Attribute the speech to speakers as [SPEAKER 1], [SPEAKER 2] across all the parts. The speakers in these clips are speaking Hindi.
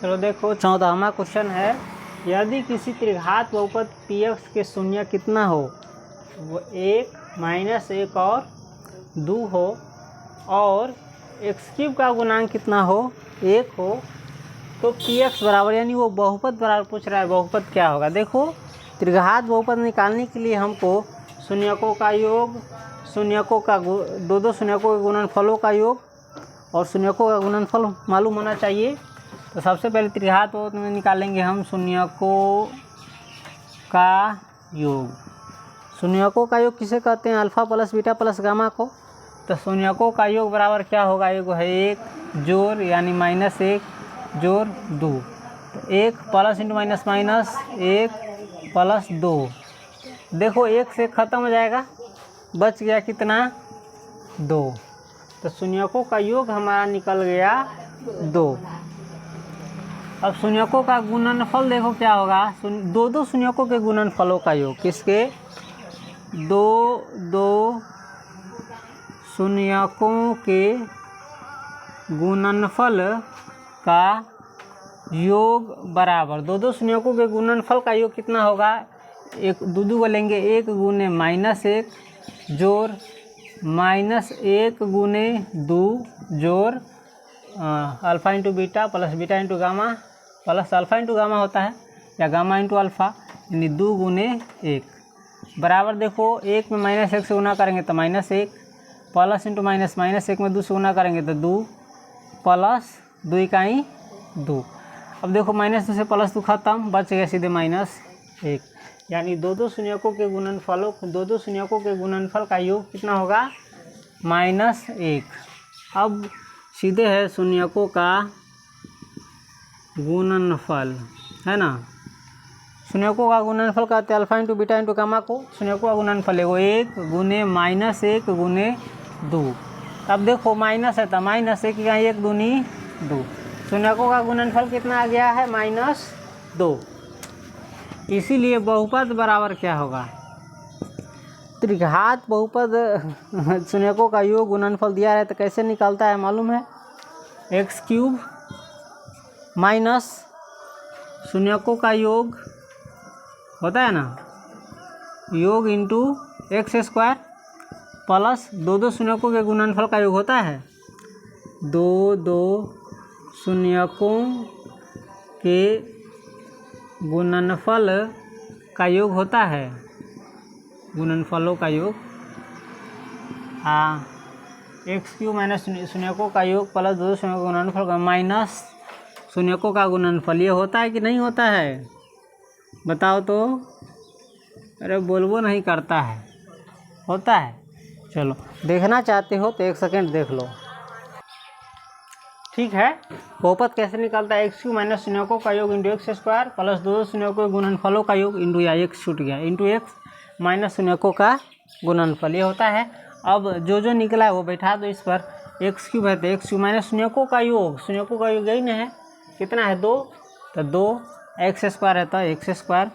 [SPEAKER 1] चलो देखो 14वां क्वेश्चन है, यदि किसी त्रिघात बहुपद px के शून्य कितना हो, वो 1 -1 और 2 हो, और x³ का गुणांक कितना हो, 1 हो, तो px बराबर, यानी वो बहुपद बराबर पूछ रहा है, बहुपद क्या होगा। देखो त्रिघात बहुपद निकालने के लिए हमको शून्यकों का योग, शून्यकों का दो शून्यकों के गुणनफलों का योग और शून्यकों का गुणनफल मालूम होना चाहिए। तो सबसे पहले त्रिघात बहुपद में निकालेंगे हम शून्यकों का योग। शून्यकों का योग किसे कहते हैं, alpha plus beta plus gamma को। तो शून्यकों का योग बराबर क्या होगा, एक है 1 जोड़ यानी -1 जोड़ 2, तो 1 plus into minus minus 1 plus 2। देखो 1 से ख़त्म हो जाएगा, बच गया कितना, 2। तो शून्यकों का योग हमारा निकल गया 2। अब शून्यकों का गुणनफल देखो क्या होगा, दो शून्यकों के गुणनफलों का योग, किसके, दो शून्यकों के गुणनफल का योग बराबर, दो शून्यकों के गुणनफल का योग कितना होगा, एक दो को लेंगे, 1 गुने -1 जोड़ -1 गुने 2 जोड़ alpha into beta plus beta into gamma plus alpha into gamma होता है, या गामा इंटू अल्फ़ा, यानी 2 गुने 1 बराबर। देखो 1 में -1 से गुना करेंगे तो -1, प्लस इंटू माइनस -1 में 2 से गुना करेंगे तो 2, प्लस 2 इकाई 2। अब देखो -2 से +2 खत्म, बच गया सीधे -1, यानी दो शून्यकों के गुणनफलों, दो शून्यकों के गुणनफल का योग कितना होगा, -1। अब सीधे है शून्यकों का गुणनफल, है ना। शून्यकों का गुणनफल कहते हैं alpha into beta into gamma को। शून्यकों का गुणनफल है वो 1 गुने -1 गुने 2। अब देखो माइनस है तो -1 का 1 दूनी 2, शून्यकों का गुणनफल कितना आ गया है, -2। इसीलिए बहुपद बराबर क्या होगा, त्रिघात बहुपद शून्यकों का योग गुणनफल दिया है तो कैसे निकालता है मालूम है, x³ माइनस शून्यकों का योग होता है ना, योग इंटू x² प्लस दो शून्यकों के गुणनफल का योग होता है, दो शून्यकों के गुणनफल का योग होता है, गुणनफलों का योग, x³ माइनस शून्यकों का योग प्लस दो शून्यकों का गुणनफल का माइनस शून्यकों का गुणनफल, ये होता है कि नहीं होता है, बताओ तो। अरे बोलबो नहीं करता है, होता है। चलो देखना चाहते हो तो 1 सेकेंड देख लो, ठीक है। बहुपद कैसे निकलता है, x³ माइनस शून्यकों का योग इंटू x² प्लस दो शून्यकों के गुणनफलों का योग इंटू, या x छूट गया, इंटू x माइनस शून्यकों का गुणनफल, ये होता है। अब जो निकला है वो बैठा दो इस पर, x³ है तो x³ माइनस शून्यकों का योग, शून्यकों का योग यही ना है, कितना है 2, तो 2, x² है तो x²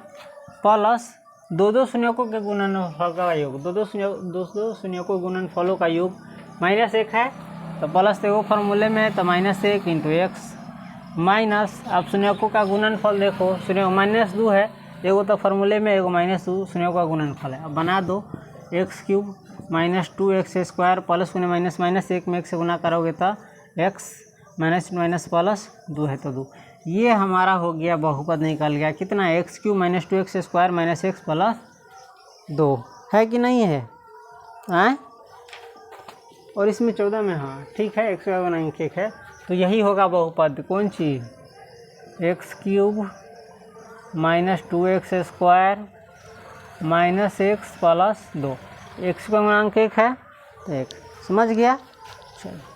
[SPEAKER 1] प्लस दो शून्यकों के गुणनफल का योग, दो शून्यकों के गुणनफलों का योग -1 है तो प्लस देखो फॉर्मूले में है तो -1 इंटू x माइनस, अब शून्यकों का गुणनफल देखो, शून्य -2 है, एगो तो फॉर्मूले में, एगो -2 शून्यकों का गुणनफल है। अब बना दो, x³ -2x² प्लस -1 में 1 से गुना करोगे तो x माइनस प्लस 2 है तो 2, ये हमारा हो गया बहुपद निकल गया, कितना, x³ -2x² -x प्लस 2 है कि नहीं है, आए? और इसमें 14 में, हाँ ठीक है, x का गुणांक 1 है, तो यही होगा बहुपद, कौन चीज़, x³ -2x² -x plus 2, x का गुणांक 1 है तो 1, समझ गया। चलो।